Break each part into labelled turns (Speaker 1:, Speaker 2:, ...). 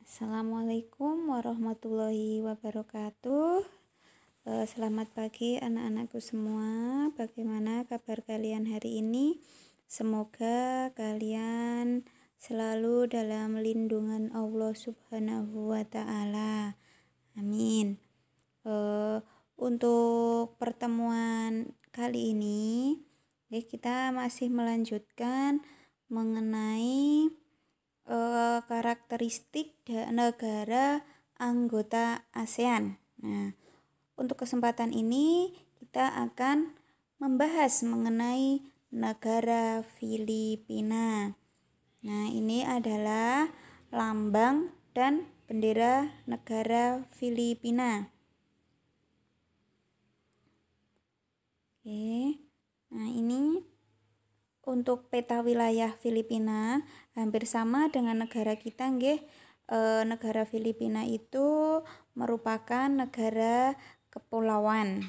Speaker 1: Assalamualaikum warahmatullahi wabarakatuh. Selamat pagi anak-anakku semua. Bagaimana kabar kalian hari ini? Semoga kalian selalu dalam lindungan Allah Subhanahu wa Ta'ala. Amin. Untuk pertemuan kali ini, kita masih melanjutkan mengenai karakteristik negara anggota ASEAN. Nah, untuk kesempatan ini kita akan membahas mengenai negara Filipina. Nah, ini adalah lambang dan bendera negara Filipina. Oke. Nah, ini untuk peta wilayah Filipina hampir sama dengan negara kita, nggih. Negara Filipina itu merupakan negara kepulauan.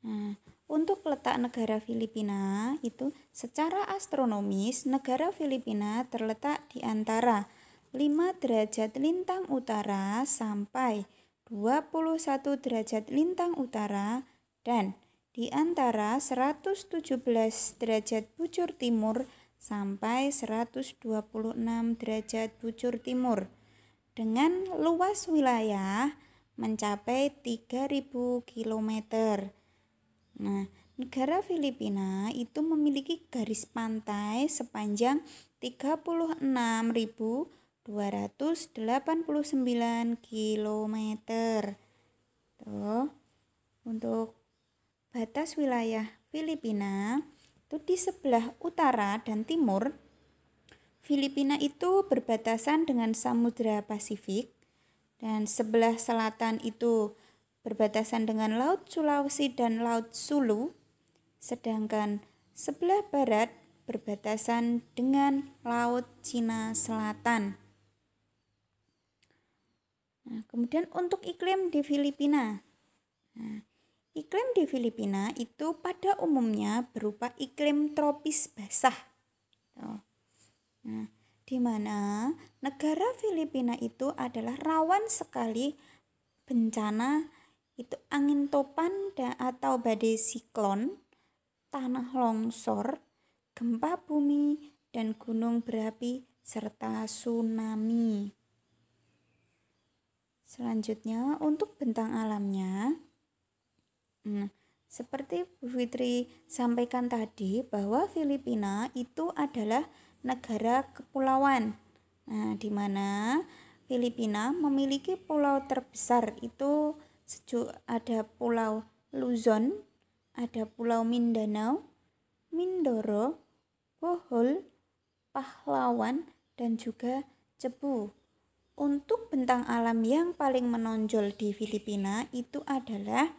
Speaker 1: Nah, untuk letak negara Filipina itu secara astronomis negara Filipina terletak di antara 5 derajat lintang utara sampai 21 derajat lintang utara dan di antara 117 derajat bujur timur sampai 126 derajat bujur timur dengan luas wilayah mencapai 3.000 km. Nah, negara Filipina itu memiliki garis pantai sepanjang 36.289 km. Tuh, untuk batas wilayah Filipina itu di sebelah utara dan timur, Filipina itu berbatasan dengan Samudra Pasifik dan sebelah selatan itu berbatasan dengan Laut Sulawesi dan Laut Sulu, sedangkan sebelah barat berbatasan dengan Laut Cina Selatan. Nah, kemudian untuk iklim di Filipina. Nah, iklim di Filipina itu pada umumnya berupa iklim tropis basah. Nah, di mana negara Filipina itu adalah rawan sekali bencana itu angin topan atau badai siklon, tanah longsor, gempa bumi, dan gunung berapi serta tsunami. Selanjutnya untuk bentang alamnya, seperti Bu Fitri sampaikan tadi bahwa Filipina itu adalah negara kepulauan. Nah, di mana Filipina memiliki pulau terbesar itu ada Pulau Luzon, ada Pulau Mindanao, Mindoro, Bohol, Pahlawan, dan juga Cebu. Untuk bentang alam yang paling menonjol di Filipina itu adalah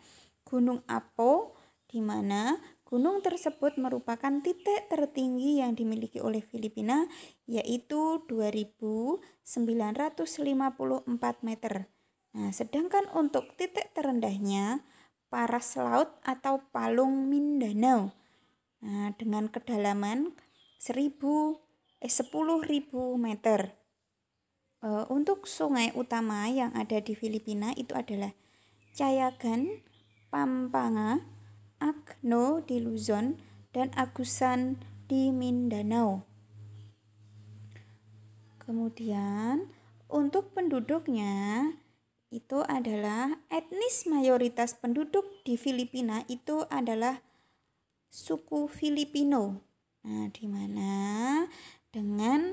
Speaker 1: Gunung Apo, di mana gunung tersebut merupakan titik tertinggi yang dimiliki oleh Filipina, yaitu 2.954 meter. Nah, sedangkan untuk titik terendahnya Paras Laut atau Palung Mindanao, nah, dengan kedalaman 10.000 meter. Untuk sungai utama yang ada di Filipina itu adalah Cayagan, Pampanga, Agno di Luzon, dan Agusan di Mindanao. Kemudian untuk penduduknya itu adalah etnis mayoritas penduduk di Filipina itu adalah suku Filipino. Nah, di mana dengan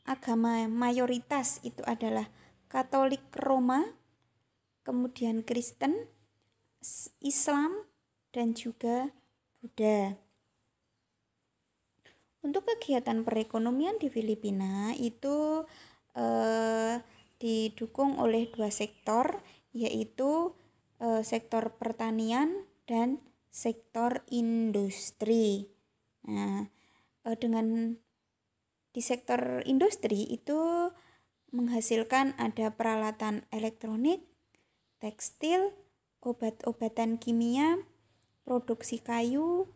Speaker 1: agama mayoritas itu adalah Katolik Roma, kemudian Kristen, Islam, dan juga Buddha. Untuk kegiatan perekonomian di Filipina itu didukung oleh 2 sektor, yaitu sektor pertanian dan sektor industri. Nah, di sektor industri itu menghasilkan ada peralatan elektronik, tekstil, obat-obatan kimia, produksi kayu,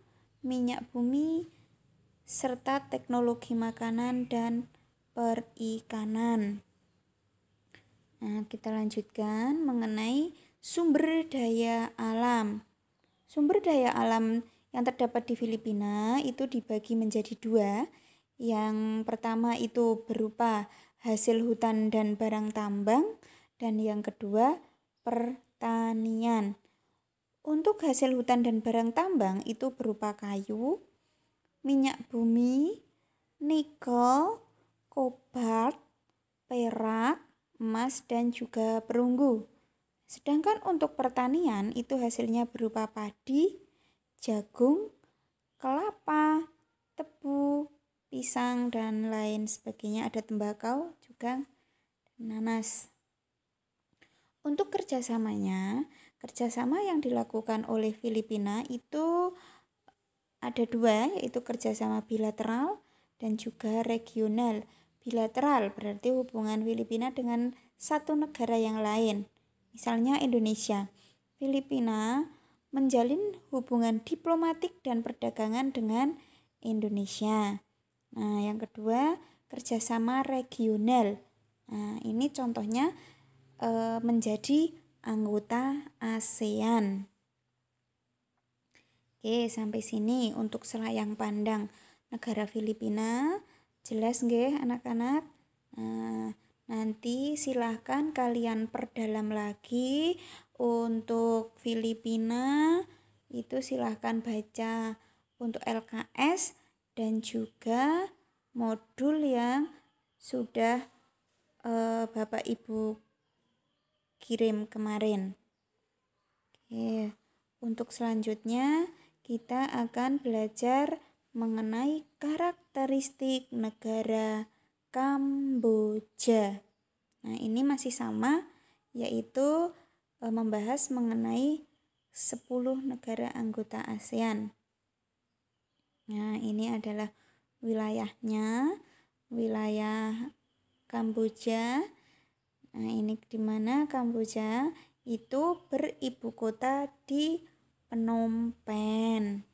Speaker 1: minyak bumi, serta teknologi makanan dan perikanan. Nah, kita lanjutkan mengenai sumber daya alam. Sumber daya alam yang terdapat di Filipina itu dibagi menjadi dua. Yang pertama itu berupa hasil hutan dan barang tambang, dan yang kedua pertanian. Untuk hasil hutan dan barang tambang itu berupa kayu, minyak bumi, nikel, kobalt, perak, emas, dan juga perunggu. Sedangkan untuk pertanian itu hasilnya berupa padi, jagung, kelapa, tebu, pisang, dan lain sebagainya. Ada tembakau juga, dan nanas. Untuk kerjasama yang dilakukan oleh Filipina itu ada dua, yaitu kerjasama bilateral dan juga regional. Bilateral berarti hubungan Filipina dengan satu negara yang lain. Misalnya Indonesia. Filipina menjalin hubungan diplomatik dan perdagangan dengan Indonesia. Nah, yang kedua kerjasama regional. Nah, ini contohnya menjadi anggota ASEAN. Oke, sampai sini untuk selayang pandang negara Filipina. Jelas nggih anak-anak? Nanti silahkan kalian perdalam lagi untuk Filipina. Itu silahkan baca untuk LKS dan juga modul yang sudah Bapak Ibu kirim kemarin. Oke, untuk selanjutnya kita akan belajar mengenai karakteristik negara Kamboja. Nah, ini masih sama, yaitu membahas mengenai 10 negara anggota ASEAN. Nah, ini adalah wilayahnya, wilayah Kamboja. Nah, ini di mana Kamboja itu beribu kota di Phnom Penh.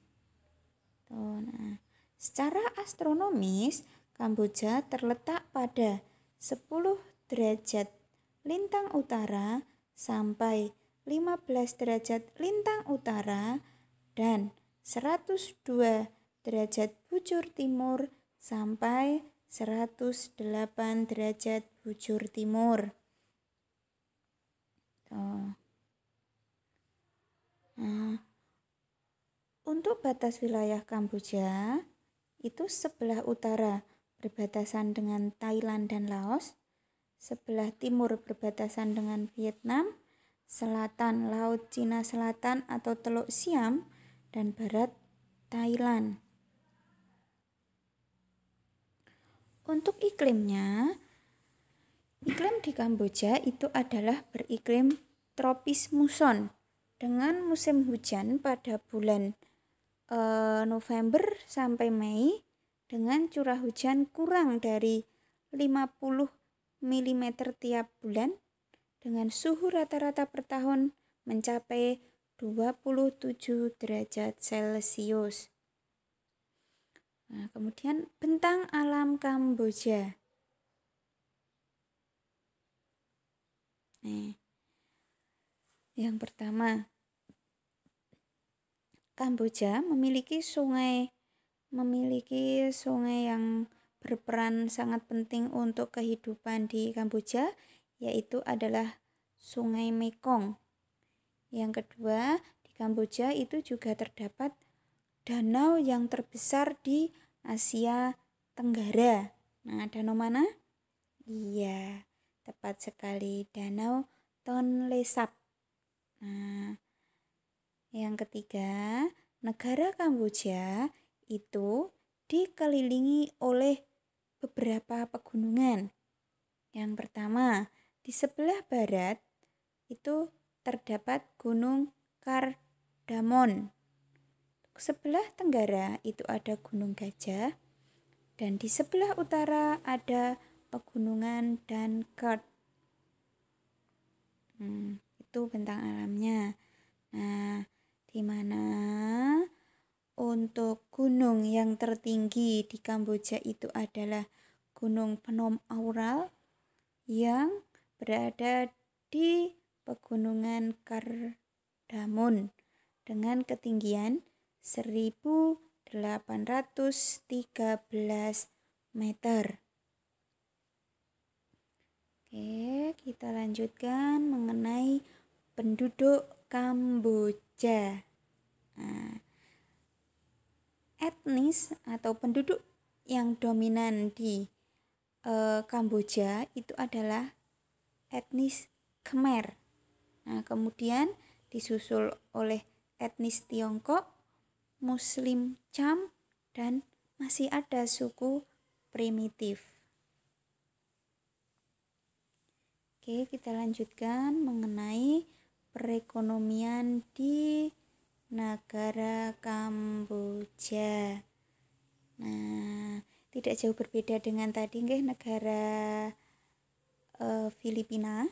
Speaker 1: Nah, secara astronomis Kamboja terletak pada 10 derajat lintang utara sampai 15 derajat lintang utara dan 102 derajat bujur timur sampai 108 derajat bujur timur. Nah, untuk batas wilayah Kamboja itu sebelah utara berbatasan dengan Thailand dan Laos, sebelah timur berbatasan dengan Vietnam, selatan Laut Cina Selatan atau Teluk Siam, dan barat Thailand. Untuk iklimnya, iklim di Kamboja itu adalah beriklim tropis muson dengan musim hujan pada bulan November sampai Mei dengan curah hujan kurang dari 50 mm tiap bulan dengan suhu rata-rata per tahun mencapai 27 derajat Celcius. Nah, kemudian bentang alam Kamboja. Yang pertama, Kamboja memiliki sungai yang berperan sangat penting untuk kehidupan di Kamboja, yaitu adalah Sungai Mekong. Yang kedua, di Kamboja itu juga terdapat danau yang terbesar di Asia Tenggara. Nah, danau mana? Iya, tepat sekali, Danau Tonle Sap. Nah, yang ketiga, negara Kamboja itu dikelilingi oleh beberapa pegunungan. Yang pertama, di sebelah barat itu terdapat Gunung Kardamon. Sebelah tenggara itu ada Gunung Gajah, dan di sebelah utara ada pegunungan Dankert. Itu bentang alamnya. Nah, di mana untuk gunung yang tertinggi di Kamboja itu adalah Gunung Phnom Aural yang berada di Pegunungan Cardamom dengan ketinggian 1813 meter. Oke, kita lanjutkan mengenai penduduk Kamboja. Nah, etnis atau penduduk yang dominan di Kamboja itu adalah etnis Khmer. Nah, kemudian disusul oleh etnis Tiongkok, Muslim Cham, dan masih ada suku primitif. Oke, kita lanjutkan mengenai perekonomian di negara Kamboja. Nah, tidak jauh berbeda dengan tadi negara Filipina.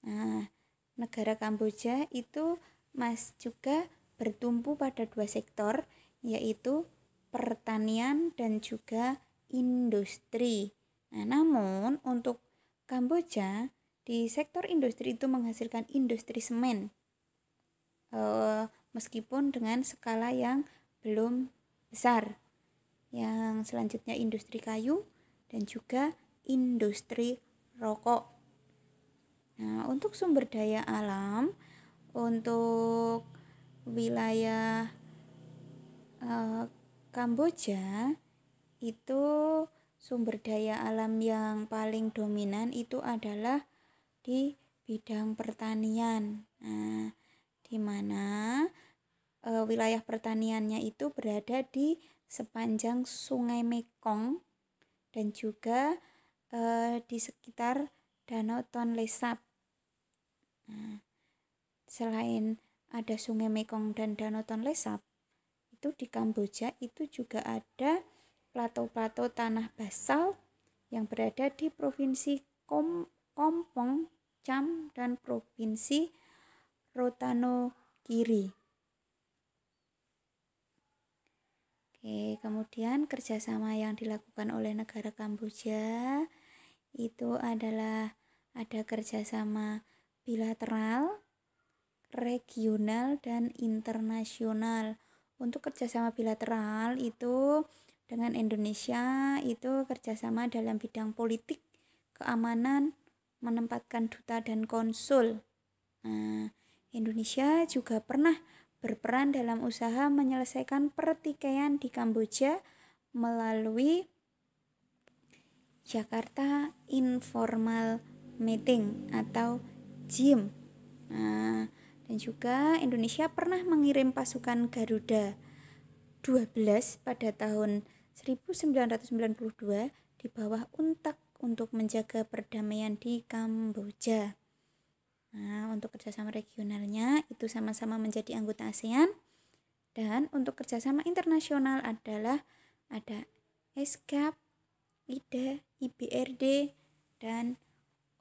Speaker 1: Nah, negara Kamboja itu juga bertumpu pada dua sektor, yaitu pertanian dan juga industri. Nah, namun untuk Kamboja di sektor industri itu menghasilkan industri semen, meskipun dengan skala yang belum besar. Yang selanjutnya industri kayu dan juga industri rokok. Nah, untuk sumber daya alam, untuk wilayah Kamboja itu sumber daya alam yang paling dominan itu adalah di bidang pertanian. Nah, di mana wilayah pertaniannya itu berada di sepanjang Sungai Mekong dan juga di sekitar Danau Tonle Sap. Nah, selain ada Sungai Mekong dan Danau Tonle Sap, itu di Kamboja itu juga ada plato-plato tanah basalt yang berada di Provinsi Kompong Cham dan Provinsi Rotanokiri. Oke, kemudian kerjasama yang dilakukan oleh negara Kamboja itu adalah ada kerjasama bilateral, regional, dan internasional. Untuk kerjasama bilateral itu dengan Indonesia itu kerjasama dalam bidang politik, keamanan, menempatkan duta dan konsul. Nah, Indonesia juga pernah berperan dalam usaha menyelesaikan pertikaian di Kamboja melalui Jakarta Informal Meeting atau JIM. Nah, dan juga Indonesia pernah mengirim pasukan Garuda 12 pada tahun 1992 di bawah UNTAC untuk menjaga perdamaian di Kamboja. Nah, untuk kerjasama regionalnya itu sama-sama menjadi anggota ASEAN, dan untuk kerjasama internasional adalah ada ESCAP, IDA, IBRD, dan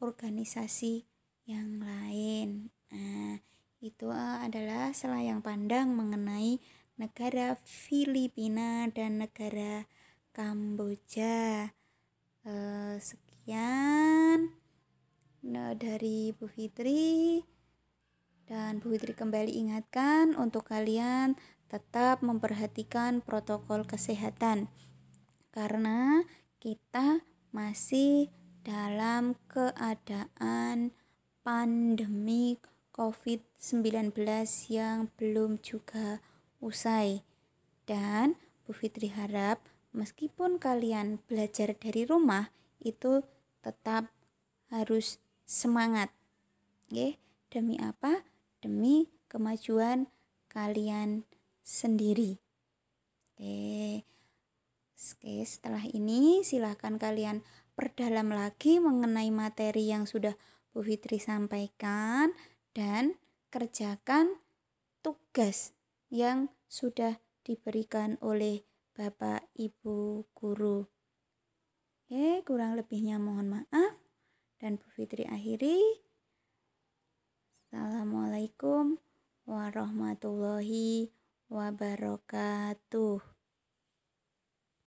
Speaker 1: organisasi yang lain. Nah, itu adalah selayang pandang mengenai negara Filipina dan negara Kamboja. Sekian dari Bu Fitri, dan Bu Fitri kembali ingatkan untuk kalian tetap memperhatikan protokol kesehatan karena kita masih dalam keadaan pandemi COVID-19 yang belum juga usai. Dan Bu Fitri harap meskipun kalian belajar dari rumah itu tetap harus semangat. Oke, demi apa? Demi kemajuan kalian sendiri. Oke, setelah ini silahkan kalian perdalam lagi mengenai materi yang sudah Bu Fitri sampaikan dan kerjakan tugas yang sudah diberikan oleh Bapak Ibu guru. Oke, kurang lebihnya mohon maaf. Dan Bu Fitri akhiri. Assalamualaikum warahmatullahi wabarakatuh.